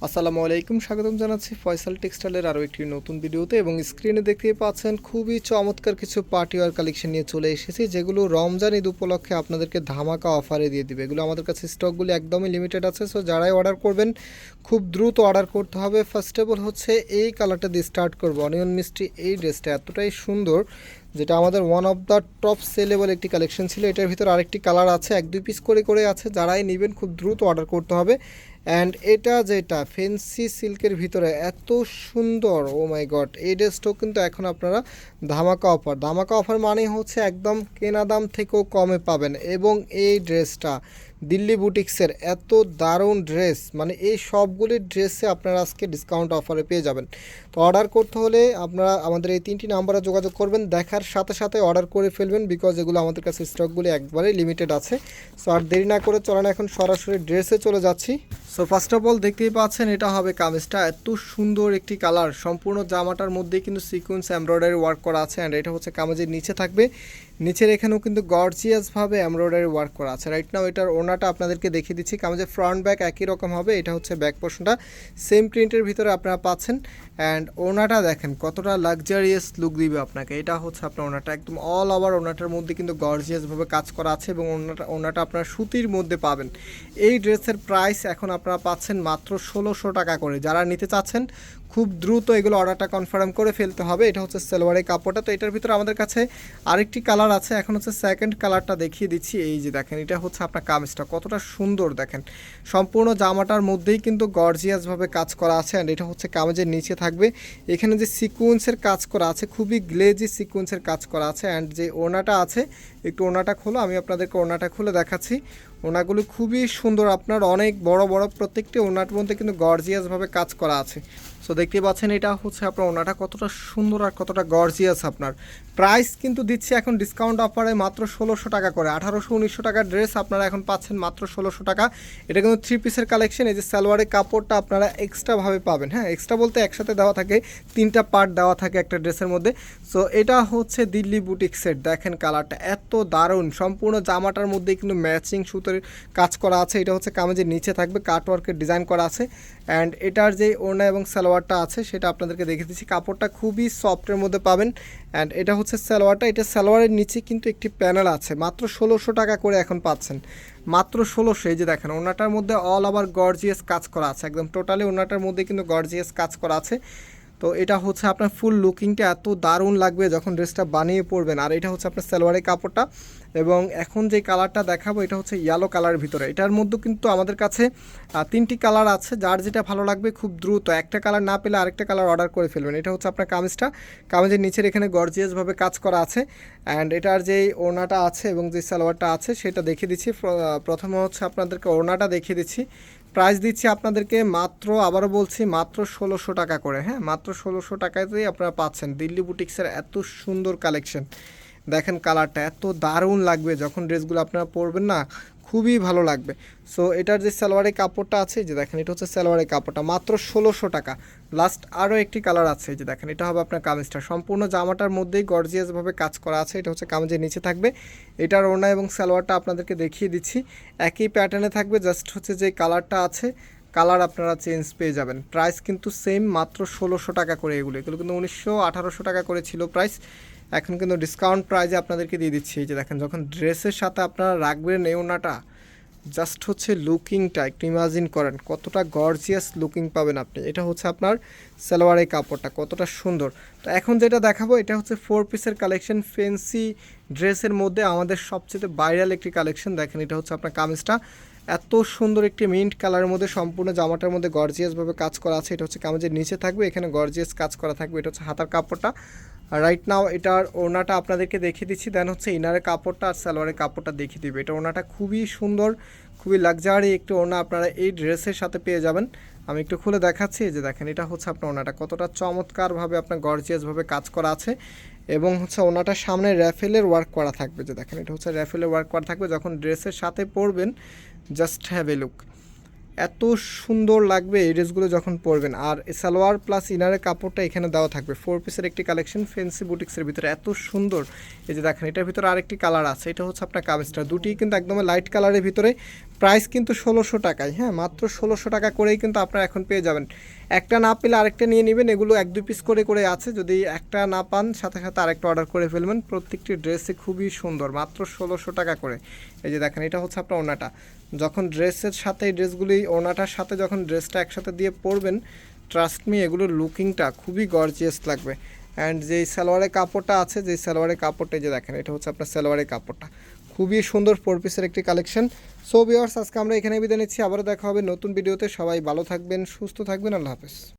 আসসালামু আলাইকুম, স্বাগতম জানাচ্ছি ফয়সাল টেক্সটাইলের আরও একটি নতুন ভিডিওতে। এবং স্ক্রিনে দেখতেই পাচ্ছেন খুবই চমৎকার কিছু পার্টিওয়ার কালেকশন নিয়ে চলে এসেছি, যেগুলো রমজান ঈদ উপলক্ষে আপনাদেরকে ধামাকা অফারে দিয়ে দিবে। এগুলো আমাদের কাছে স্টকগুলি একদমই লিমিটেড আছে, সো যারাই অর্ডার করবেন খুব দ্রুত অর্ডার করতে হবে। ফার্স্ট অফ অল হচ্ছে এই কালারটা দিয়ে স্টার্ট করবো, অনিয়ন মিষ্টি। এই ড্রেসটা এতটাই সুন্দর, যেটা আমাদের one of the top sellable একটি কালেকশন ছিল। এটার ভিতর আরেকটি কালার আছে, 1-2 পিস করে আছে। যারাই নেবেন খুব দ্রুত অর্ডার করতে হবে। অ্যান্ড এটা যেটা ফেন্সি সিল্কের ভিতরে এত সুন্দর, ও মাই গড, এই ড্রেসটাও কিন্তু এখন আপনারা ধামাকা অফার মানে হচ্ছে একদম কেনা দাম থেকেও কমে পাবেন। এবং এই ড্রেসটা দিল্লি বুটিক্সের এত দারুণ ড্রেস, মানে এই সবগুলি ড্রেসে আপনারা আজকে ডিসকাউন্ট অফারে পেয়ে যাবেন। তো অর্ডার করতে হলে আপনারা আমাদের এই 3টি নাম্বারে যোগাযোগ করবেন, দেখার সাথে সাথে অর্ডার করে ফেলবেন, বিকজ এগুলো আমাদের কাছে স্টকগুলি একবারেই লিমিটেড আছে। সো আর দেরি না করে চলেন এখন সরাসরি ড্রেসে চলে যাচ্ছি। সো ফার্স্ট অফ অল দেখতেই পাচ্ছেন এটা হবে কামিজটা। এত সুন্দর একটি কালার, সম্পূর্ণ জামাটার মধ্যেই কিন্তু সিকোয়েন্স এমব্রয়ডারি ওয়ার্ক করা আছে। অ্যান্ড এটা হচ্ছে কামিজের নিচে থাকবে, নিচের এখানেও কিন্তু গর্জিয়াসভাবে এমব্রয়ডারি ওয়ার্ক করা আছে। রাইট নাও এটার ওড়নাটা আপনাদেরকে দেখিয়ে দিচ্ছি। কামিজের ফ্রন্ট ব্যাক একই রকম হবে। এটা হচ্ছে ব্যাক পোর্শনটা, সেম প্রিন্টের ভিতরে আপনারা পাচ্ছেন। অ্যান্ড ওড়নাটা দেখেন কতটা লাক্সারিয়াস লুক দিবে আপনাকে। এটা হচ্ছে আপনার ওড়নাটা, একদম অল ওভার ওড়নাটার মধ্যে কিন্তু গর্জিয়াসভাবে কাজ করা আছে। এবং ওড়নাটা আপনার সুতির মধ্যে পাবেন। এই ড্রেসের প্রাইস এখন আপনারা পাচ্ছেন মাত্র 1600 টাকা করে। যারা নিতে চাচ্ছেন খুব দ্রুত এগুলো অর্ডারটা কনফার্ম করে ফেলতে হবে। এটা হচ্ছে সালোয়ারের কাপড়টা। তো এটার ভিতরে আমাদের কাছে আরেকটি কালার আছে, এখন হচ্ছে সেকেন্ড কালারটা দেখিয়ে দিচ্ছি। এই যে দেখেন, এটা হচ্ছে আপনার কামিজটা কতটা সুন্দর দেখেন, সম্পূর্ণ জামাটার মধ্যেই কিন্তু গর্জিয়াসভাবে কাজ করা আছে। অ্যান্ড এটা হচ্ছে কামিজের নিচে থাকবে, এখানে যে সিকোয়েন্সের কাজ করা আছে, খুবই গ্লেজি সিকোয়েন্সের কাজ করা আছে। অ্যান্ড যে ওড়নাটা আছে, একটু ওড়নাটা খোলো, আমি আপনাদেরকে ওড়নাটা খুলে দেখাচ্ছি। ওড়নাগুলো খুবই সুন্দর, আপনার অনেক বড় বড় প্রত্যেকটি ওড়নার মধ্যে কিন্তু গর্জিয়াসভাবে কাজ করা আছে। সো দেখতে পাচ্ছেন এটা হচ্ছে আপনার ওড়নাটা কতটা সুন্দর আর কতটা গর্জিয়াস। আপনার প্রাইস কিন্তু দিচ্ছে এখন ডিসকাউন্ট অফারে মাত্র 1600 টাকা করে। 1800-1900 টাকার ড্রেস আপনারা এখন পাচ্ছেন মাত্র 1600 টাকা। এটা কিন্তু 3 পিসের কালেকশন। এই যে সালোয়ারের কাপড়টা আপনারা এক্সট্রাভাবে পাবেন। হ্যাঁ, এক্সট্রা বলতে একসাথে দেওয়া থাকে, 3টা পার্ট দেওয়া থাকে একটা ড্রেসের মধ্যে। সো এটা হচ্ছে দিল্লি বুটিক্সের, দেখেন কালারটা এত দারুণ, সম্পূর্ণ জামাটার মধ্যে কিন্তু ম্যাচিং সুতোর কাজ করা আছে। এটা হচ্ছে কামিজের নিচে থাকবে, কাটওয়ার্কের ডিজাইন করা আছে। অ্যান্ড এটার যে ওড়না এবং সালোয়ারটা আছে সেটা আপনাদেরকে দেখে দিচ্ছি। কাপড়টা খুবই সফটের মধ্যে পাবেন। অ্যান্ড এটা হচ্ছে সালোয়ারটা, এটা সালোয়ারের নিচে কিন্তু একটি প্যানেল আছে। মাত্র 1600 টাকা করে এখন পাচ্ছেন, মাত্র 1600। এই যে দেখেন ওড়নাটার মধ্যে অল ওভার গর্জিয়াস কাজ করা আছে, একদম টোটালি ওড়নাটার মধ্যে কিন্তু গর্জিয়াস কাজ করা আছে। তো এটা হচ্ছে আপনার ফুল লুকিংটা এত দারুণ লাগবে যখন ড্রেসটা বানিয়ে পরবেন। আর এটা হচ্ছে আপনার সালোয়ারের কাপড়টা। এবং এখন যে কালারটা দেখাবো এটা হচ্ছে ইয়েলো কালারের ভিতরে। এটার মধ্যে কিন্তু আমাদের কাছে 3টি কালার আছে, যার যেটা ভালো লাগবে খুব দ্রুত একটা কালার না পেলে আরেকটা কালার অর্ডার করে ফেলবেন। এটা হচ্ছে আপনার কামিজটা, কামিজের নিচের এখানে গর্জিয়াসভাবে কাজ করা আছে। অ্যান্ড এটার যেই ওড়নাটা আছে এবং যে সালোয়ারটা আছে সেটা দেখিয়ে দিচ্ছি। প্রথমে হচ্ছে আপনাদেরকে ওড়নাটা দেখিয়ে দিচ্ছি। প্রাইস দিচ্ছি আপনাদেরকে মাত্র, আবারও বলছি, মাত্র 1600 টাকা করে। হ্যাঁ, মাত্র 1600 টাকাতেই আপনারা পাচ্ছেন দিল্লি বুটিক্সের এত সুন্দর কালেকশন। দেখেন কালারটা এত দারুণ লাগবে যখন ড্রেসগুলো আপনারা পরবেন না, খুবই ভালো লাগবে। সো এটার যে সালোয়ারের কাপড়টা আছে, যে দেখেন এটা হচ্ছে সালোয়ারের কাপড়টা, মাত্র 1600 টাকা। লাস্ট আরও একটি কালার আছে, যে দেখেন এটা হবে আপনার কামিজটা, সম্পূর্ণ জামাটার মধ্যেই গর্জিয়াসভাবে কাজ করা আছে। এটা হচ্ছে কামিজের নিচে থাকবে। এটার ওড়না এবং সালোয়ারটা আপনাদেরকে দেখিয়ে দিচ্ছি, একই প্যাটার্নে থাকবে, জাস্ট হচ্ছে যে কালারটা আছে, কালার আপনারা চেঞ্জ পেয়ে যাবেন। প্রাইস কিন্তু সেম, মাত্র 1600 টাকা করে। এগুলো কিন্তু 1900-1800 টাকা করে ছিল প্রাইস, এখন কিন্তু ডিসকাউন্ট প্রাইজে আপনাদেরকে দিয়ে দিচ্ছি। এই যে দেখেন যখন ড্রেসের সাথে আপনারা রাখবেন এই ওড়নাটা, জাস্ট হচ্ছে লুকিংটা একটু ইমাজিন করেন কতটা গর্জিয়াস লুকিং পাবেন আপনি। এটা হচ্ছে আপনার সালোয়ারের কাপড়টা কতটা সুন্দর। তো এখন যেটা দেখাবো এটা হচ্ছে 4 পিসের কালেকশন, ফেন্সি ড্রেসের মধ্যে আমাদের সবচেয়ে ভাইরাল একটি কালেকশন। দেখেন এটা হচ্ছে আপনার কামিজটা, এত সুন্দর একটি মিন্ট কালারের মধ্যে সম্পূর্ণ জামাটার মধ্যে গর্জিয়াসভাবে কাজ করা আছে। এটা হচ্ছে কামিজের নিচে থাকবে, এখানে গর্জিয়াস কাজ করা থাকবে। এটা হচ্ছে হাতার কাপড়টা। রাইট নাও এটার ওড়নাটা আপনাদেরকে দেখিয়ে দিচ্ছি, দেন হচ্ছে ইনারের কাপড়টা আর সালোয়ারের কাপড়টা দেখিয়ে দিবে। এটা ওড়নাটা খুবই সুন্দর, খুবই লাক্সারি একটি ওড়না আপনারা এই ড্রেসের সাথে পেয়ে যাবেন। আমি একটু খুলে দেখাচ্ছি, যে দেখেন এটা হচ্ছে আপনার ওড়নাটা কতটা চমৎকারভাবে আপনার গর্জিয়াসভাবে কাজ করা আছে। এবং হচ্ছে ওড়নাটার সামনে র্যাফেলের ওয়ার্ক করা থাকবে, যে দেখেন এটা হচ্ছে র্যাফেলের ওয়ার্ক করা থাকবে। যখন ড্রেসের সাথে পরবেন জাস্ট হ্যাভ এ লুক, এত সুন্দর লাগবে এই ড্রেসগুলো যখন পরবেন। আর সালোয়ার প্লাস ইনারের কাপড়টা এখানে দেওয়া থাকবে। 4 পিসের একটি কালেকশন ফেন্সি বুটিক্সের ভিতরে, এত সুন্দর। এই যে দেখেন এটার ভিতরে আরেকটি কালার আছে, এটা হচ্ছে আপনার কামিজটা, দুটি কিন্তু একদম লাইট কালারের ভিতরে। প্রাইস কিন্তু ১৬০০ টাকায়, হ্যাঁ, মাত্র ১৬০০ টাকা করেই কিন্তু আপনারা এখন পেয়ে যাবেন। একটা না পেলে আরেকটা নিয়ে নেবেন, এগুলো ১-২ পিস করে করে আছে, যদি একটা না পান সাথে সাথে আরেকটা অর্ডার করে ফেলবেন। প্রত্যেকটি ড্রেসই খুবই সুন্দর, মাত্র ১৬০০ টাকা করে। এই যে দেখেন, এটা হচ্ছে আপনার ওড়নাটা। যখন ড্রেসের সাথে এই ড্রেসগুলি ওড়নাটার সাথে যখন ড্রেসটা একসাথে দিয়ে পরবেন, ট্রাস্ট মি এগুলোর লুকিংটা খুবই গর্জিয়াস লাগবে। অ্যান্ড যেই সালোয়ারের কাপড়টা আছে, যেই সালোয়ারের কাপড়টা, এই যে দেখেন, এটা হচ্ছে আপনার সালোয়ারের কাপড়টা, খুবই সুন্দর 4 পিসের একটি কালেকশন। সো ভিউয়ার্স, আজকে আমরা এখানে বিদায় নিচ্ছি, আবারও দেখা হবে নতুন ভিডিওতে। সবাই ভালো থাকবেন, সুস্থ থাকবেন, আল্লাহ হাফেজ।